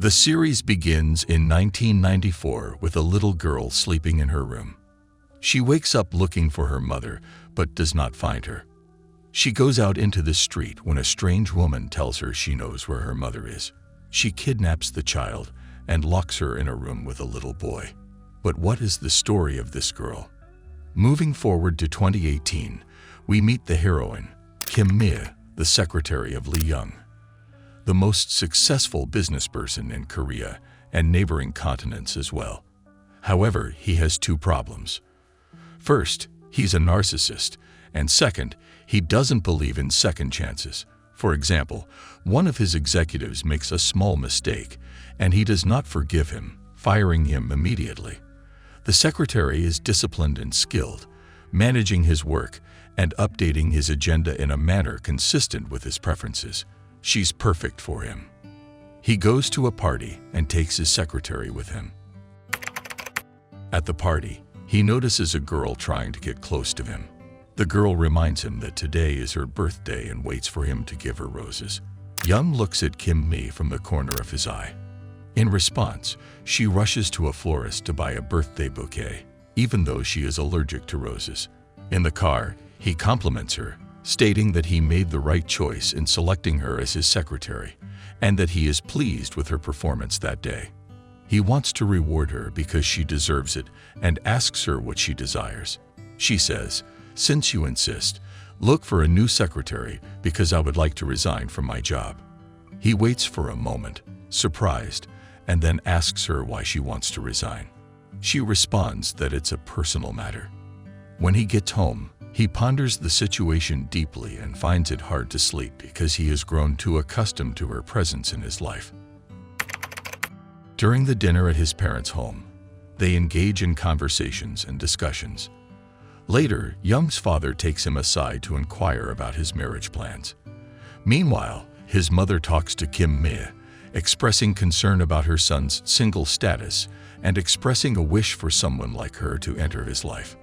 The series begins in 1994 with a little girl sleeping in her room. She wakes up looking for her mother, but does not find her. She goes out into the street when a strange woman tells her she knows where her mother is. She kidnaps the child and locks her in a room with a little boy. But what is the story of this girl? Moving forward to 2018, we meet the heroine, Kim Mi, the secretary of Lee Young, the most successful businessperson in Korea and neighboring continents as well. However, he has two problems. First, he's a narcissist, and second, he doesn't believe in second chances. For example, one of his executives makes a small mistake, and he does not forgive him, firing him immediately. The secretary is disciplined and skilled, managing his work and updating his agenda in a manner consistent with his preferences. She's perfect for him. He goes to a party and takes his secretary with him. At the party, he notices a girl trying to get close to him. The girl reminds him that today is her birthday and waits for him to give her roses. Young looks at Kim Mi from the corner of his eye. In response, she rushes to a florist to buy a birthday bouquet, even though she is allergic to roses. In the car, he compliments her, stating that he made the right choice in selecting her as his secretary, and that he is pleased with her performance that day. He wants to reward her because she deserves it and asks her what she desires. She says, "Since you insist, look for a new secretary because I would like to resign from my job." He waits for a moment, surprised, and then asks her why she wants to resign. She responds that it's a personal matter. When he gets home, he ponders the situation deeply and finds it hard to sleep because he has grown too accustomed to her presence in his life. During the dinner at his parents' home, they engage in conversations and discussions. Later, Young's father takes him aside to inquire about his marriage plans. Meanwhile, his mother talks to Kim Mi, expressing concern about her son's single status and expressing a wish for someone like her to enter his life.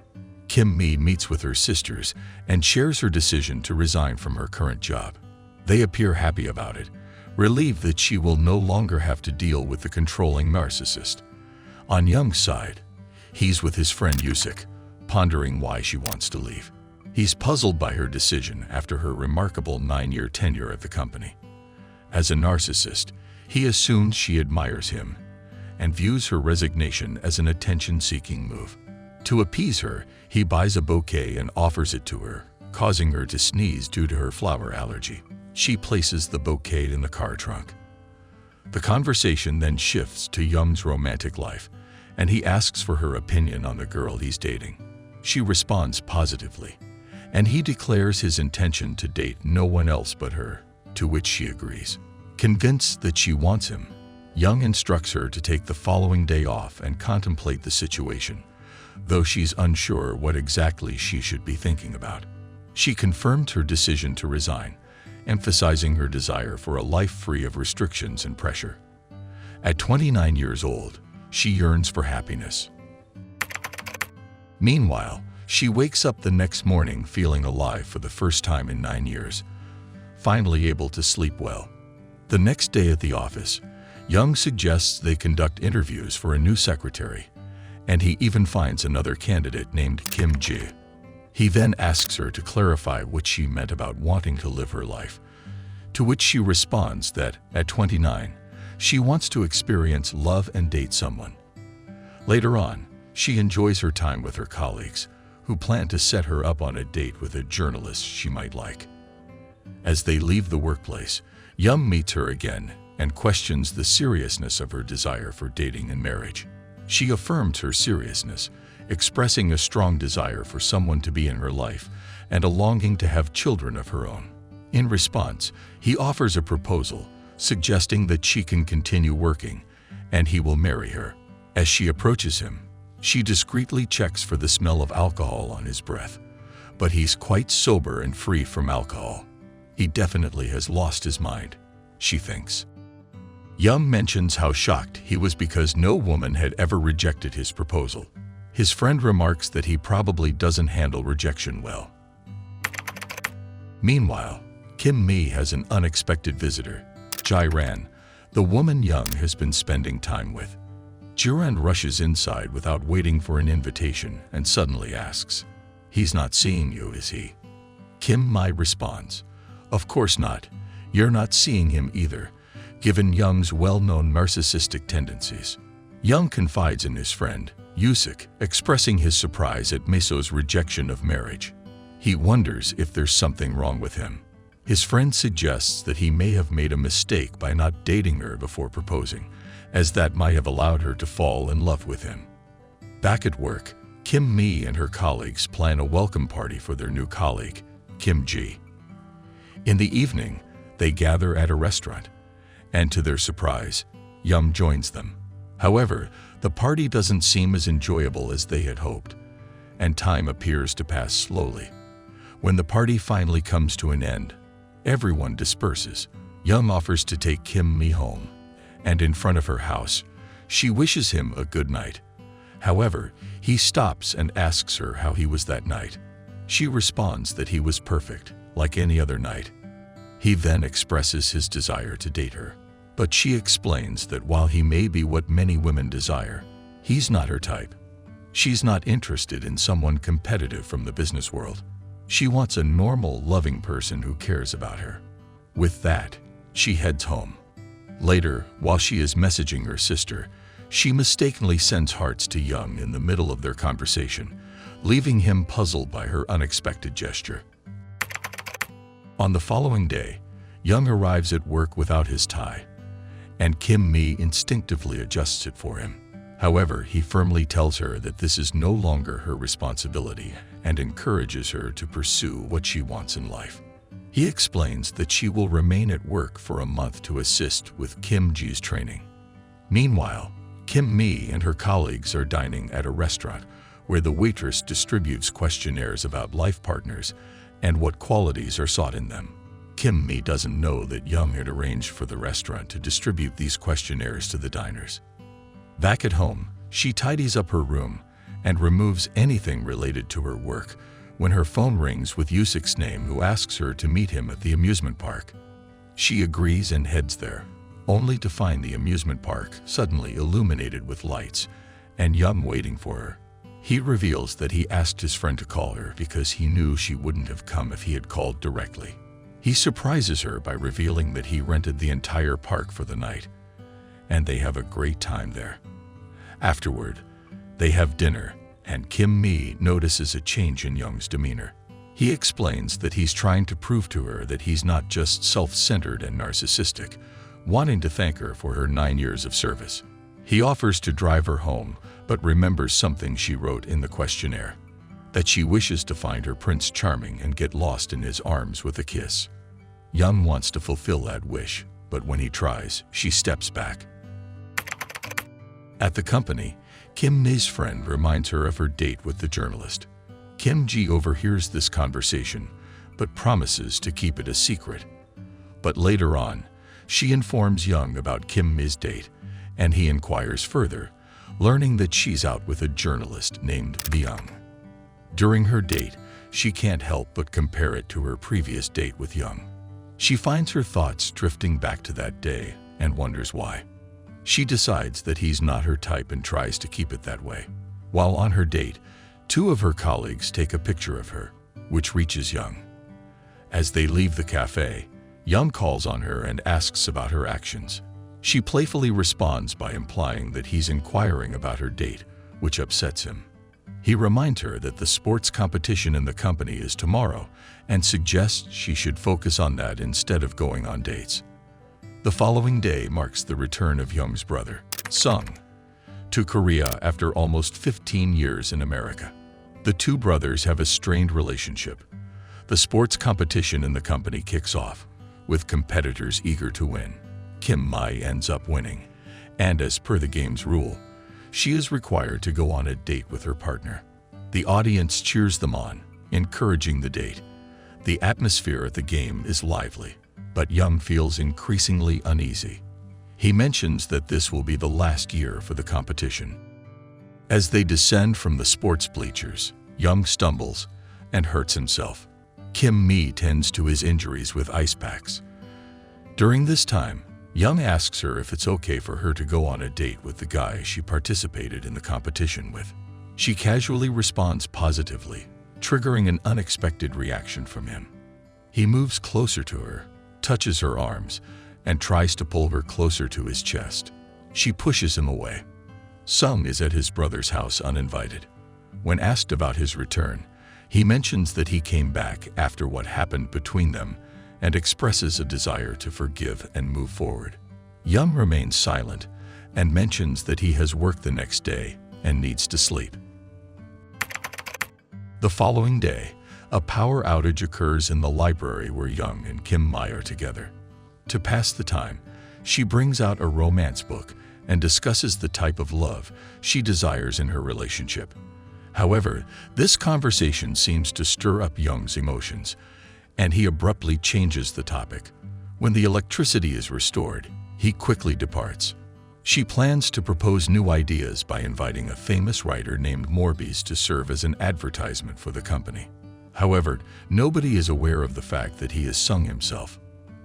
Kim Mi meets with her sisters and shares her decision to resign from her current job. They appear happy about it, relieved that she will no longer have to deal with the controlling narcissist. On Young's side, he's with his friend Yusik, pondering why she wants to leave. He's puzzled by her decision after her remarkable 9-year tenure at the company. As a narcissist, he assumes she admires him and views her resignation as an attention-seeking move. To appease her, he buys a bouquet and offers it to her, causing her to sneeze due to her flower allergy. She places the bouquet in the car trunk. The conversation then shifts to Young's romantic life, and he asks for her opinion on the girl he's dating. She responds positively, and he declares his intention to date no one else but her, to which she agrees. Convinced that she wants him, Young instructs her to take the following day off and contemplate the situation, though she's unsure what exactly she should be thinking about. She confirmed her decision to resign, emphasizing her desire for a life free of restrictions and pressure. At 29 years old, she yearns for happiness. Meanwhile, she wakes up the next morning feeling alive for the first time in 9 years, finally able to sleep well. The next day at the office, Young suggests they conduct interviews for a new secretary, and he even finds another candidate named Kim Ji. He then asks her to clarify what she meant about wanting to live her life, to which she responds that, at 29, she wants to experience love and date someone. Later on, she enjoys her time with her colleagues, who plan to set her up on a date with a journalist she might like. As they leave the workplace, Young meets her again and questions the seriousness of her desire for dating and marriage. She affirms her seriousness, expressing a strong desire for someone to be in her life and a longing to have children of her own. In response, he offers a proposal, suggesting that she can continue working and he will marry her. As she approaches him, she discreetly checks for the smell of alcohol on his breath, but he's quite sober and free from alcohol. He definitely has lost his mind, she thinks. Young mentions how shocked he was because no woman had ever rejected his proposal. His friend remarks that he probably doesn't handle rejection well. Meanwhile, Kim Mi has an unexpected visitor, Jai Ran, the woman Young has been spending time with. Jiran rushes inside without waiting for an invitation and suddenly asks, "He's not seeing you, is he?" Kim Mi responds, "Of course not. You're not seeing him either," given Young's well-known narcissistic tendencies. Young confides in his friend, Yusik, expressing his surprise at Meso's rejection of marriage. He wonders if there's something wrong with him. His friend suggests that he may have made a mistake by not dating her before proposing, as that might have allowed her to fall in love with him. Back at work, Kim Mi and her colleagues plan a welcome party for their new colleague, Kim Ji. In the evening, they gather at a restaurant, and to their surprise, Young joins them. However, the party doesn't seem as enjoyable as they had hoped, and time appears to pass slowly. When the party finally comes to an end, everyone disperses. Young offers to take Kim Mi home, and in front of her house, she wishes him a good night. However, he stops and asks her how he was that night. She responds that he was perfect, like any other night. He then expresses his desire to date her, but she explains that while he may be what many women desire, he's not her type. She's not interested in someone competitive from the business world. She wants a normal, loving person who cares about her. With that, she heads home. Later, while she is messaging her sister, she mistakenly sends hearts to Young in the middle of their conversation, leaving him puzzled by her unexpected gesture. On the following day, Young arrives at work without his tie, and Kim Mi instinctively adjusts it for him. However, he firmly tells her that this is no longer her responsibility and encourages her to pursue what she wants in life. He explains that she will remain at work for a month to assist with Kim Ji's training. Meanwhile, Kim Mi and her colleagues are dining at a restaurant where the waitress distributes questionnaires about life partners and what qualities are sought in them. Kim Mi doesn't know that Young had arranged for the restaurant to distribute these questionnaires to the diners. Back at home, she tidies up her room and removes anything related to her work when her phone rings with Yusik's name, who asks her to meet him at the amusement park. She agrees and heads there, only to find the amusement park suddenly illuminated with lights and Young waiting for her. He reveals that he asked his friend to call her because he knew she wouldn't have come if he had called directly. He surprises her by revealing that he rented the entire park for the night, and they have a great time there. Afterward, they have dinner, and Kim Mi notices a change in Young's demeanor. He explains that he's trying to prove to her that he's not just self-centered and narcissistic, wanting to thank her for her 9 years of service. He offers to drive her home, but remembers something she wrote in the questionnaire, that she wishes to find her Prince Charming and get lost in his arms with a kiss. Young wants to fulfill that wish, but when he tries, she steps back. At the company, Kim Mi's friend reminds her of her date with the journalist. Kim Ji overhears this conversation, but promises to keep it a secret. But later on, she informs Young about Kim Mi's date, and he inquires further, learning that she's out with a journalist named Young. During her date, she can't help but compare it to her previous date with Young. She finds her thoughts drifting back to that day and wonders why. She decides that he's not her type and tries to keep it that way. While on her date, 2 of her colleagues take a picture of her, which reaches Young. As they leave the cafe, Young calls on her and asks about her actions. She playfully responds by implying that he's inquiring about her date, which upsets him. He reminds her that the sports competition in the company is tomorrow and suggests she should focus on that instead of going on dates. The following day marks the return of Young's brother, Sung, to Korea after almost 15 years in America. The 2 brothers have a strained relationship. The sports competition in the company kicks off, with competitors eager to win. Kim Mi ends up winning, and as per the game's rule, she is required to go on a date with her partner. The audience cheers them on, encouraging the date. The atmosphere at the game is lively, but Young feels increasingly uneasy. He mentions that this will be the last year for the competition. As they descend from the sports bleachers, Young stumbles and hurts himself. Kim Mi tends to his injuries with ice packs. During this time, Young asks her if it's okay for her to go on a date with the guy she participated in the competition with. She casually responds positively, triggering an unexpected reaction from him. He moves closer to her, touches her arms, and tries to pull her closer to his chest. She pushes him away. Sung is at his brother's house uninvited. When asked about his return, he mentions that he came back after what happened between them and expresses a desire to forgive and move forward. Young remains silent and mentions that he has work the next day and needs to sleep. The following day, a power outage occurs in the library where Young and Kim Mi are together. To pass the time, she brings out a romance book and discusses the type of love she desires in her relationship. However, this conversation seems to stir up Young's emotions, and he abruptly changes the topic. When the electricity is restored, he quickly departs. She plans to propose new ideas by inviting a famous writer named Morbius to serve as an advertisement for the company. However, nobody is aware of the fact that he is Sung himself.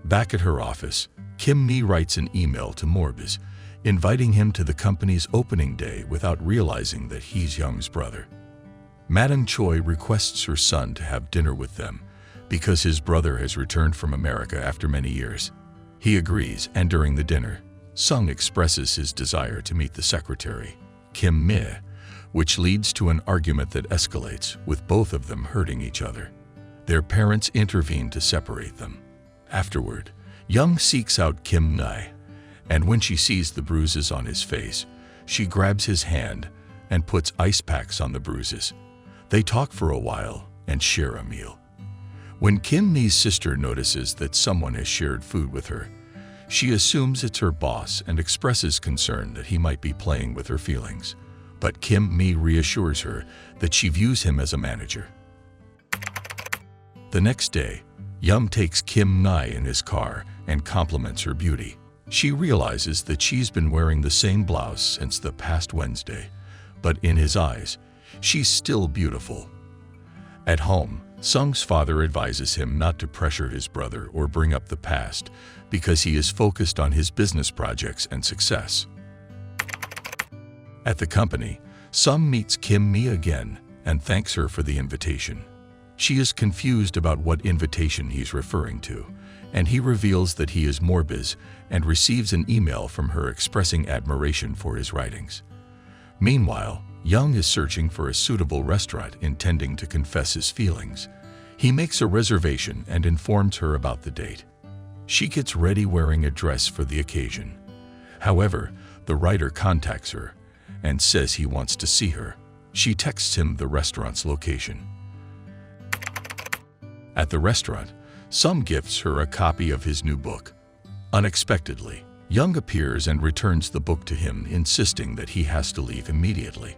Back at her office, Kim Mi writes an email to Morbius, inviting him to the company's opening day without realizing that he's Young's brother. Madam Choi requests her son to have dinner with them because his brother has returned from America after many years. He agrees, and during the dinner, Sung expresses his desire to meet the secretary, Kim Mi, which leads to an argument that escalates, with both of them hurting each other. Their parents intervene to separate them. Afterward, Young seeks out Kim Mi, and when she sees the bruises on his face, she grabs his hand and puts ice packs on the bruises. They talk for a while and share a meal. When Kim Mi's sister notices that someone has shared food with her, she assumes it's her boss and expresses concern that he might be playing with her feelings. But Kim Mi reassures her that she views him as a manager. The next day, Young takes Kim Mi in his car and compliments her beauty. She realizes that she's been wearing the same blouse since the past Wednesday, but in his eyes, she's still beautiful. At home, Sung's father advises him not to pressure his brother or bring up the past because he is focused on his business projects and success. At the company, Sung meets Kim Mi again and thanks her for the invitation. She is confused about what invitation he's referring to, and he reveals that he is Morbius and receives an email from her expressing admiration for his writings. Meanwhile, Young is searching for a suitable restaurant, intending to confess his feelings. He makes a reservation and informs her about the date. She gets ready wearing a dress for the occasion. However, the writer contacts her and says he wants to see her. She texts him the restaurant's location. At the restaurant, Sung gifts her a copy of his new book. Unexpectedly, Young appears and returns the book to him, insisting that he has to leave immediately.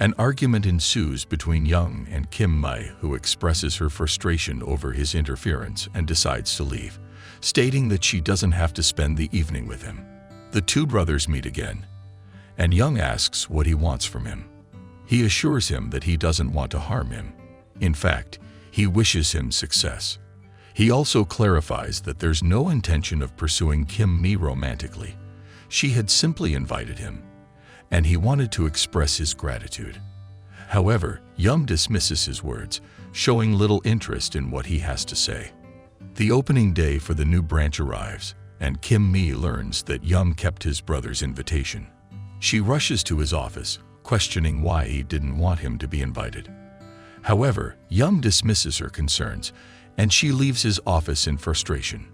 An argument ensues between Young and Kim Mi, who expresses her frustration over his interference and decides to leave, stating that she doesn't have to spend the evening with him. The two brothers meet again, and Young asks what he wants from him. He assures him that he doesn't want to harm him. In fact, he wishes him success. He also clarifies that there's no intention of pursuing Kim Mi romantically. She had simply invited him, and he wanted to express his gratitude. However, Young dismisses his words, showing little interest in what he has to say. The opening day for the new branch arrives, and Kim Mi learns that Young kept his brother's invitation. She rushes to his office, questioning why he didn't want him to be invited. However, Young dismisses her concerns, and she leaves his office in frustration.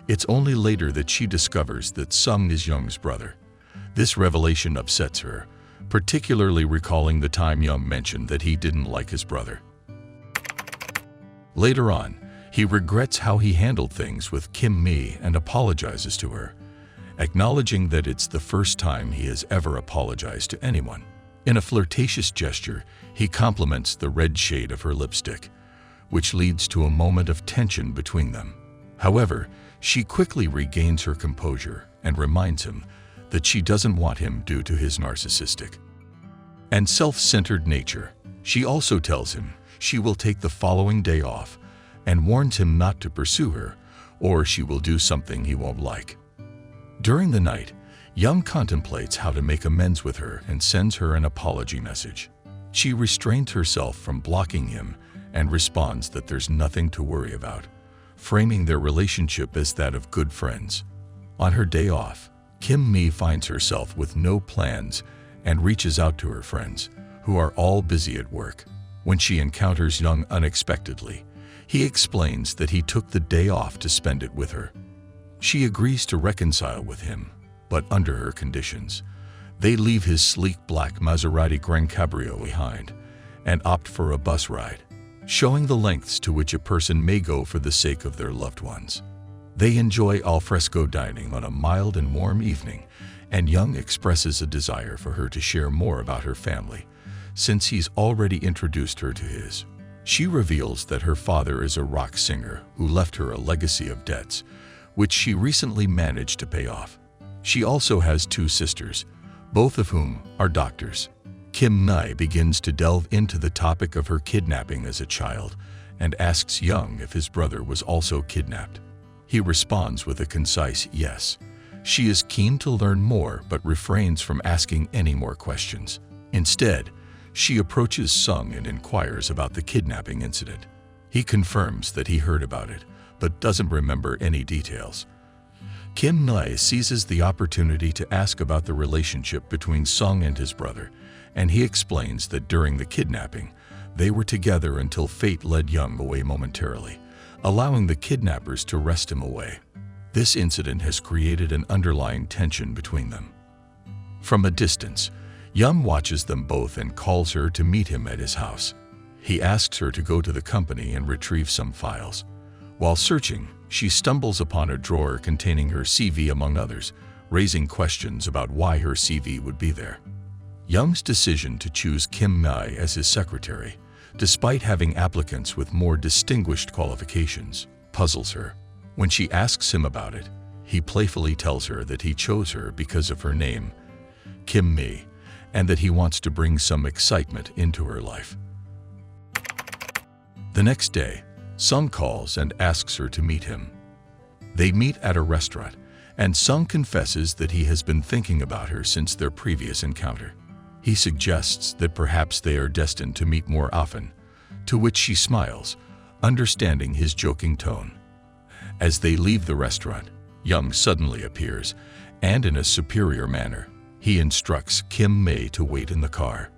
It's only later that she discovers that Sung is Young's brother. This revelation upsets her, particularly recalling the time Young mentioned that he didn't like his brother. Later on, he regrets how he handled things with Kim Mi and apologizes to her, acknowledging that it's the first time he has ever apologized to anyone. In a flirtatious gesture, he compliments the red shade of her lipstick, which leads to a moment of tension between them. However, she quickly regains her composure and reminds him that she doesn't want him due to his narcissistic and self-centered nature. She also tells him she will take the following day off and warns him not to pursue her, or she will do something he won't like. During the night, Young contemplates how to make amends with her and sends her an apology message. She restrains herself from blocking him and responds that there's nothing to worry about, framing their relationship as that of good friends. On her day off, Kim Mi finds herself with no plans and reaches out to her friends, who are all busy at work. When she encounters Young unexpectedly, he explains that he took the day off to spend it with her. She agrees to reconcile with him, but under her conditions. They leave his sleek black Maserati Gran Cabrio behind and opt for a bus ride, showing the lengths to which a person may go for the sake of their loved ones. They enjoy alfresco dining on a mild and warm evening, and Young expresses a desire for her to share more about her family, since he's already introduced her to his. She reveals that her father is a rock singer who left her a legacy of debts, which she recently managed to pay off. She also has two sisters, both of whom are doctors. Kim Mi begins to delve into the topic of her kidnapping as a child and asks Young if his brother was also kidnapped. He responds with a concise yes. She is keen to learn more but refrains from asking any more questions. Instead, she approaches Sung and inquires about the kidnapping incident. He confirms that he heard about it, but doesn't remember any details. Kim Mi seizes the opportunity to ask about the relationship between Sung and his brother, and he explains that during the kidnapping, they were together until fate led Young away momentarily, allowing the kidnappers to wrest him away. This incident has created an underlying tension between them. From a distance, Young watches them both and calls her to meet him at his house. He asks her to go to the company and retrieve some files. While searching, she stumbles upon a drawer containing her CV among others, raising questions about why her CV would be there. Young's decision to choose Kim Mi as his secretary, despite having applicants with more distinguished qualifications, puzzles her. When she asks him about it, he playfully tells her that he chose her because of her name, Kim Mi, and that he wants to bring some excitement into her life. The next day, Sung calls and asks her to meet him. They meet at a restaurant, and Sung confesses that he has been thinking about her since their previous encounter. He suggests that perhaps they are destined to meet more often, to which she smiles, understanding his joking tone. As they leave the restaurant, Young suddenly appears, and in a superior manner, he instructs Kim Mi to wait in the car.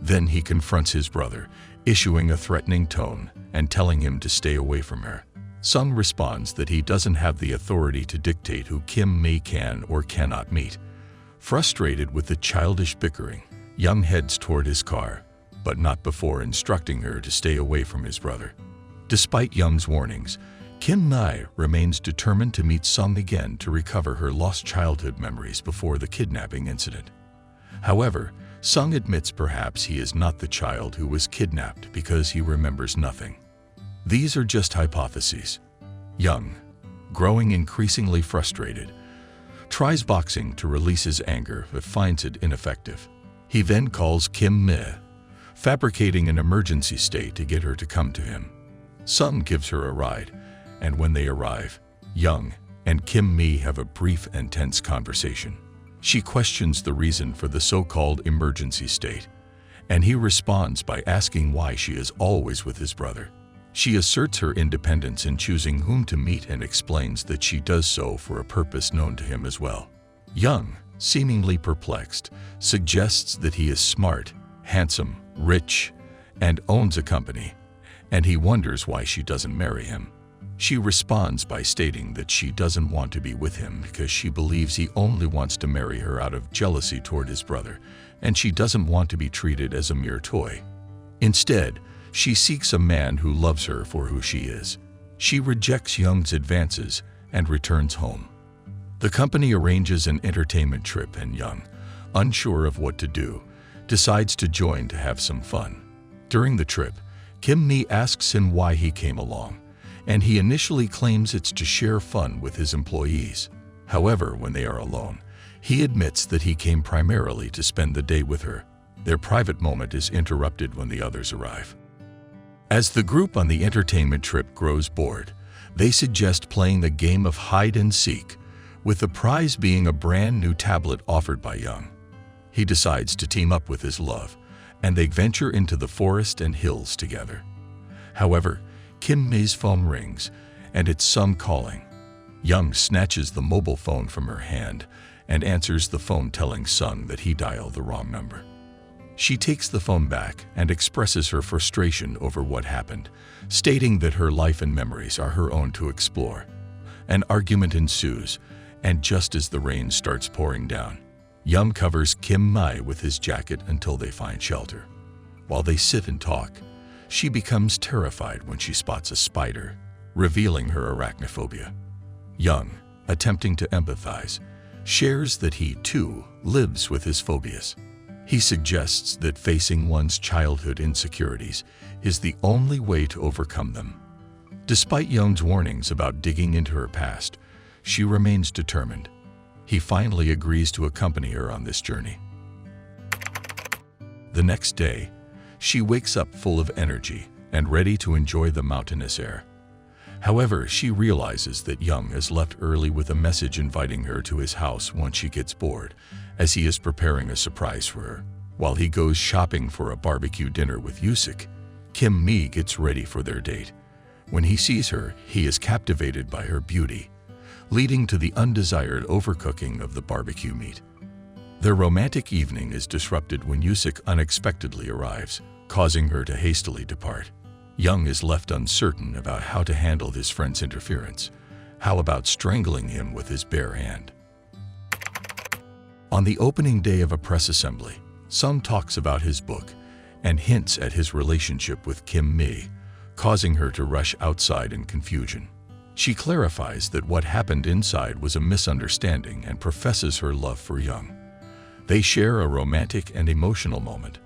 Then he confronts his brother, issuing a threatening tone and telling him to stay away from her. Sung responds that he doesn't have the authority to dictate who Kim Mi can or cannot meet. Frustrated with the childish bickering, Young heads toward his car, but not before instructing her to stay away from his brother. Despite Young's warnings, Kim Mi remains determined to meet Sung again to recover her lost childhood memories before the kidnapping incident. However, Sung admits perhaps he is not the child who was kidnapped because he remembers nothing. These are just hypotheses. Young, growing increasingly frustrated, tries boxing to release his anger but finds it ineffective. He then calls Kim Mi, fabricating an emergency state to get her to come to him. Sung gives her a ride, and when they arrive, Young and Kim Mi have a brief and tense conversation. She questions the reason for the so-called emergency state, and he responds by asking why she is always with his brother. She asserts her independence in choosing whom to meet and explains that she does so for a purpose known to him as well. Young, seemingly perplexed, suggests that he is smart, handsome, rich, and owns a company, and he wonders why she doesn't marry him. She responds by stating that she doesn't want to be with him because she believes he only wants to marry her out of jealousy toward his brother, and she doesn't want to be treated as a mere toy. Instead, she seeks a man who loves her for who she is. She rejects Young's advances and returns home. The company arranges an entertainment trip, and Young, unsure of what to do, decides to join to have some fun. During the trip, Kim Mi asks him why he came along, and he initially claims it's to share fun with his employees. However, when they are alone, he admits that he came primarily to spend the day with her. Their private moment is interrupted when the others arrive. As the group on the entertainment trip grows bored, they suggest playing the game of hide and seek, with the prize being a brand new tablet offered by Young. He decides to team up with his love, and they venture into the forest and hills together. However, Kim Mi's phone rings, and it's Sung calling. Young snatches the mobile phone from her hand and answers the phone, telling Sung that he dialed the wrong number. She takes the phone back and expresses her frustration over what happened, stating that her life and memories are her own to explore. An argument ensues, and just as the rain starts pouring down, Young covers Kim Mi with his jacket until they find shelter. While they sit and talk, she becomes terrified when she spots a spider, revealing her arachnophobia. Young, attempting to empathize, shares that he, too, lives with his phobias. He suggests that facing one's childhood insecurities is the only way to overcome them. Despite Young's warnings about digging into her past, she remains determined. He finally agrees to accompany her on this journey. The next day, she wakes up full of energy and ready to enjoy the mountainous air. However, she realizes that Young has left early with a message inviting her to his house once she gets bored, as he is preparing a surprise for her. While he goes shopping for a barbecue dinner with Yusik, Kim Mi gets ready for their date. When he sees her, he is captivated by her beauty, leading to the undesired overcooking of the barbecue meat. Their romantic evening is disrupted when Yusik unexpectedly arrives, causing her to hastily depart. Young is left uncertain about how to handle his friend's interference. How about strangling him with his bare hand? On the opening day of a press assembly, Sung talks about his book and hints at his relationship with Kim Mi, causing her to rush outside in confusion. She clarifies that what happened inside was a misunderstanding and professes her love for Young. They share a romantic and emotional moment,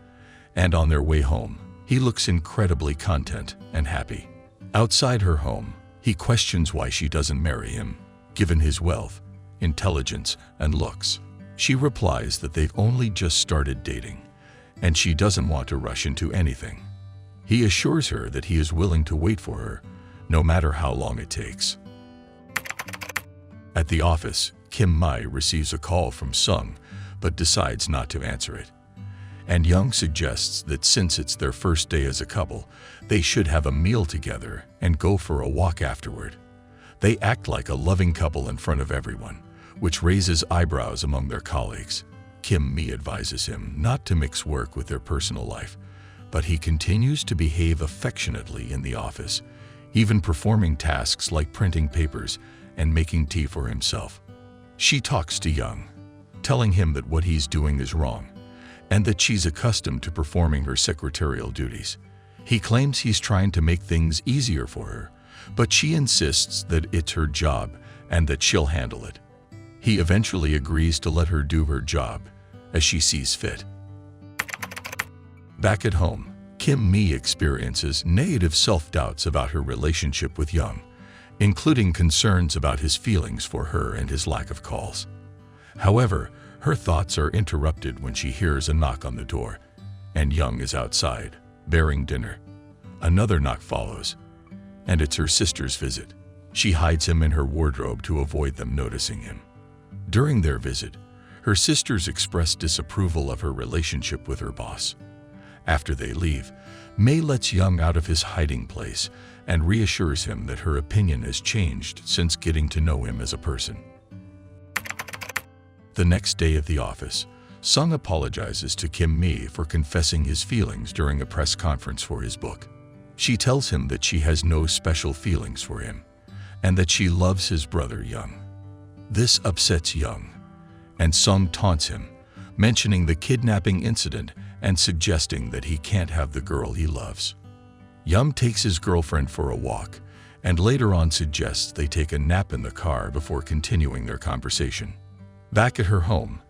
and on their way home, he looks incredibly content and happy. Outside her home, he questions why she doesn't marry him, given his wealth, intelligence, and looks. She replies that they've only just started dating, and she doesn't want to rush into anything. He assures her that he is willing to wait for her, no matter how long it takes. At the office, Kim Mi receives a call from Sung, but decides not to answer it. And Young suggests that since it's their first day as a couple, they should have a meal together and go for a walk afterward. They act like a loving couple in front of everyone, which raises eyebrows among their colleagues. Kim Mi advises him not to mix work with their personal life, but he continues to behave affectionately in the office, even performing tasks like printing papers and making tea for himself. She talks to Young, telling him that what he's doing is wrong, and that she's accustomed to performing her secretarial duties. He claims he's trying to make things easier for her, but she insists that it's her job and that she'll handle it. He eventually agrees to let her do her job, as she sees fit. Back at home, Kim Mi experiences negative self-doubts about her relationship with Young, including concerns about his feelings for her and his lack of calls. However, her thoughts are interrupted when she hears a knock on the door, and Young is outside, bearing dinner. Another knock follows, and it's her sister's visit. She hides him in her wardrobe to avoid them noticing him. During their visit, her sisters express disapproval of her relationship with her boss. After they leave, May lets Young out of his hiding place and reassures him that her opinion has changed since getting to know him as a person. The next day at the office, Sung apologizes to Kim Mi for confessing his feelings during a press conference for his book. She tells him that she has no special feelings for him, and that she loves his brother Young. This upsets Young, and Sung taunts him, mentioning the kidnapping incident and suggesting that he can't have the girl he loves. Young takes his girlfriend for a walk, and later on suggests they take a nap in the car before continuing their conversation. Back at her home,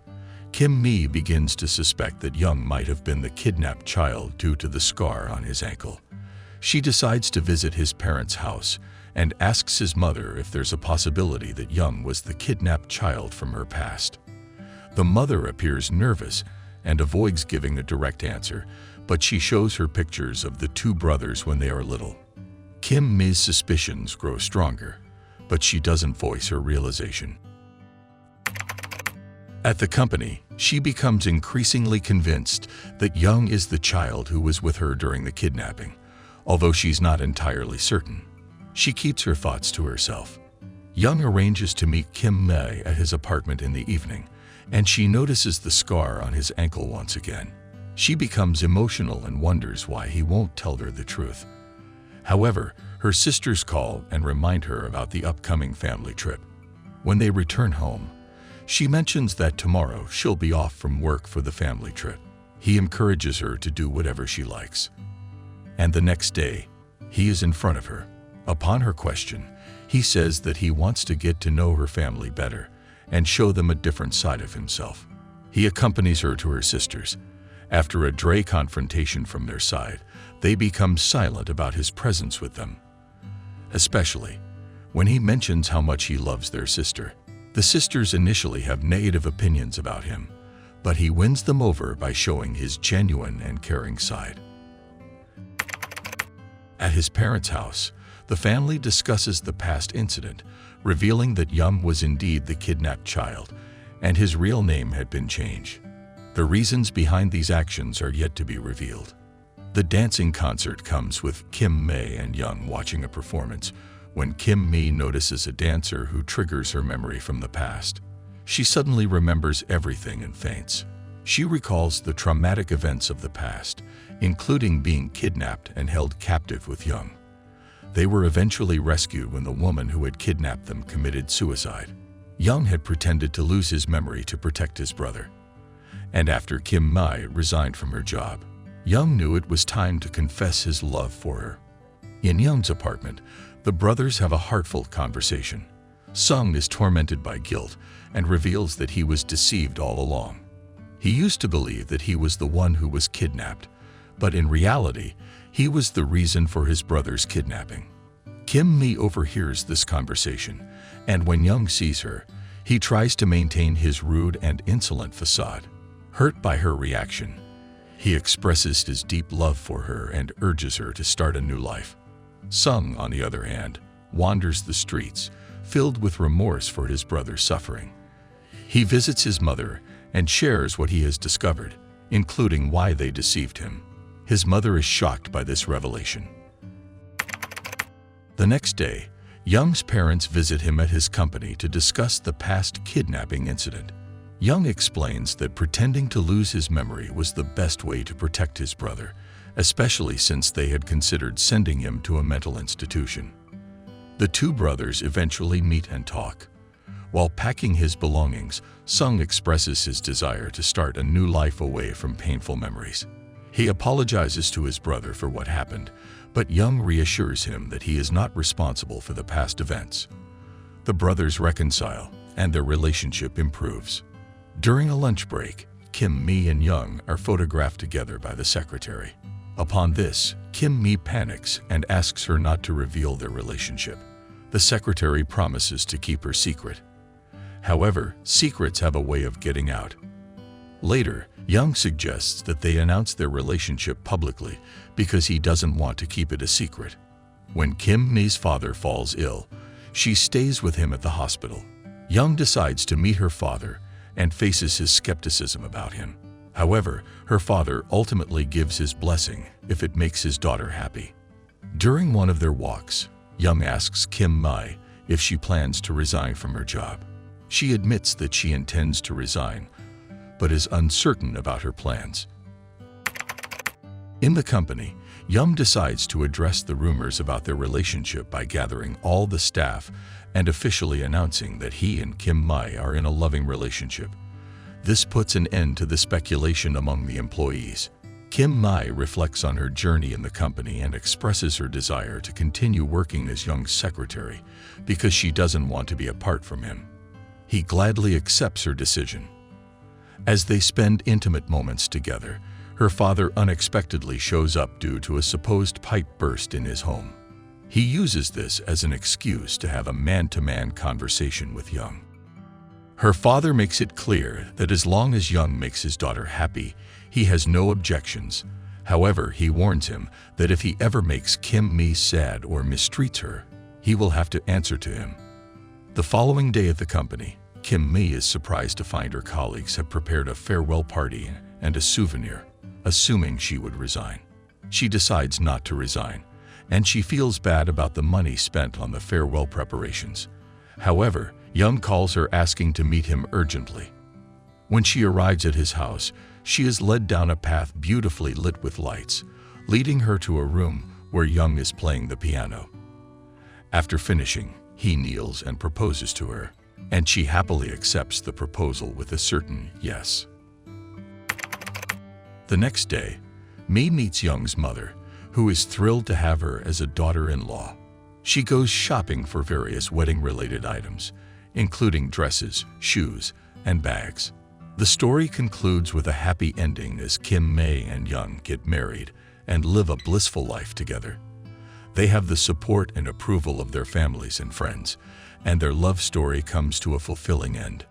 Kim Mi begins to suspect that Young might have been the kidnapped child due to the scar on his ankle. She decides to visit his parents' house and asks his mother if there's a possibility that Young was the kidnapped child from her past. The mother appears nervous and avoids giving a direct answer, but she shows her pictures of the two brothers when they are little. Kim Mi's suspicions grow stronger, but she doesn't voice her realization. At the company, she becomes increasingly convinced that Young is the child who was with her during the kidnapping, although she's not entirely certain. She keeps her thoughts to herself. Young arranges to meet Kim Mei at his apartment in the evening, and she notices the scar on his ankle once again. She becomes emotional and wonders why he won't tell her the truth. However, her sisters call and remind her about the upcoming family trip. When they return home, she mentions that tomorrow she'll be off from work for the family trip. He encourages her to do whatever she likes. And the next day, he is in front of her. Upon her question, he says that he wants to get to know her family better and show them a different side of himself. He accompanies her to her sisters. After a dry confrontation from their side, they become silent about his presence with them. Especially when he mentions how much he loves their sister. The sisters initially have negative opinions about him, but he wins them over by showing his genuine and caring side. At his parents' house, the family discusses the past incident, revealing that Young was indeed the kidnapped child, and his real name had been changed. The reasons behind these actions are yet to be revealed. The dancing concert comes with Kim Mei and Young watching a performance when Kim Mei notices a dancer who triggers her memory from the past. She suddenly remembers everything and faints. She recalls the traumatic events of the past, including being kidnapped and held captive with Young. They were eventually rescued when the woman who had kidnapped them committed suicide. Young had pretended to lose his memory to protect his brother. And after Kim Mei resigned from her job, Young knew it was time to confess his love for her. In Young's apartment, the brothers have a heartfelt conversation. Sung is tormented by guilt and reveals that he was deceived all along. He used to believe that he was the one who was kidnapped, but in reality, he was the reason for his brother's kidnapping. Kim Mei overhears this conversation, and when Young sees her, he tries to maintain his rude and insolent facade. Hurt by her reaction, he expresses his deep love for her and urges her to start a new life. Sung, on the other hand, wanders the streets, filled with remorse for his brother's suffering. He visits his mother and shares what he has discovered, including why they deceived him. His mother is shocked by this revelation. The next day, Young's parents visit him at his company to discuss the past kidnapping incident. Young explains that pretending to lose his memory was the best way to protect his brother, especially since they had considered sending him to a mental institution. The two brothers eventually meet and talk. While packing his belongings, Sung expresses his desire to start a new life away from painful memories. He apologizes to his brother for what happened, but Young reassures him that he is not responsible for the past events. The brothers reconcile, and their relationship improves. During a lunch break, Kim Mei and Young are photographed together by the secretary. Upon this, Kim Mei panics and asks her not to reveal their relationship. The secretary promises to keep her secret. However, secrets have a way of getting out. Later, Young suggests that they announce their relationship publicly because he doesn't want to keep it a secret. When Kim Mei's father falls ill, she stays with him at the hospital. Young decides to meet her father and faces his skepticism about him. However, her father ultimately gives his blessing if it makes his daughter happy. During one of their walks, Young asks Kim Mei if she plans to resign from her job. She admits that she intends to resign, but is uncertain about her plans. In the company, Young decides to address the rumors about their relationship by gathering all the staff and officially announcing that he and Kim Mei are in a loving relationship. This puts an end to the speculation among the employees. Kim Mei reflects on her journey in the company and expresses her desire to continue working as Young's secretary because she doesn't want to be apart from him. He gladly accepts her decision. As they spend intimate moments together, her father unexpectedly shows up due to a supposed pipe burst in his home. He uses this as an excuse to have a man-to-man conversation with Young. Her father makes it clear that as long as Young makes his daughter happy, he has no objections. However, he warns him that if he ever makes Kim Mei sad or mistreats her, he will have to answer to him. The following day at the company, Kim May is surprised to find her colleagues have prepared a farewell party and a souvenir, assuming she would resign. She decides not to resign, and she feels bad about the money spent on the farewell preparations. However, Young calls her asking to meet him urgently. When she arrives at his house, she is led down a path beautifully lit with lights, leading her to a room where Young is playing the piano. After finishing, he kneels and proposes to her, and she happily accepts the proposal with a certain yes. The next day, May meets Young's mother, who is thrilled to have her as a daughter-in-law. She goes shopping for various wedding-related items, including dresses, shoes, and bags. The story concludes with a happy ending as Kim May and Young get married and live a blissful life together. They have the support and approval of their families and friends, and their love story comes to a fulfilling end.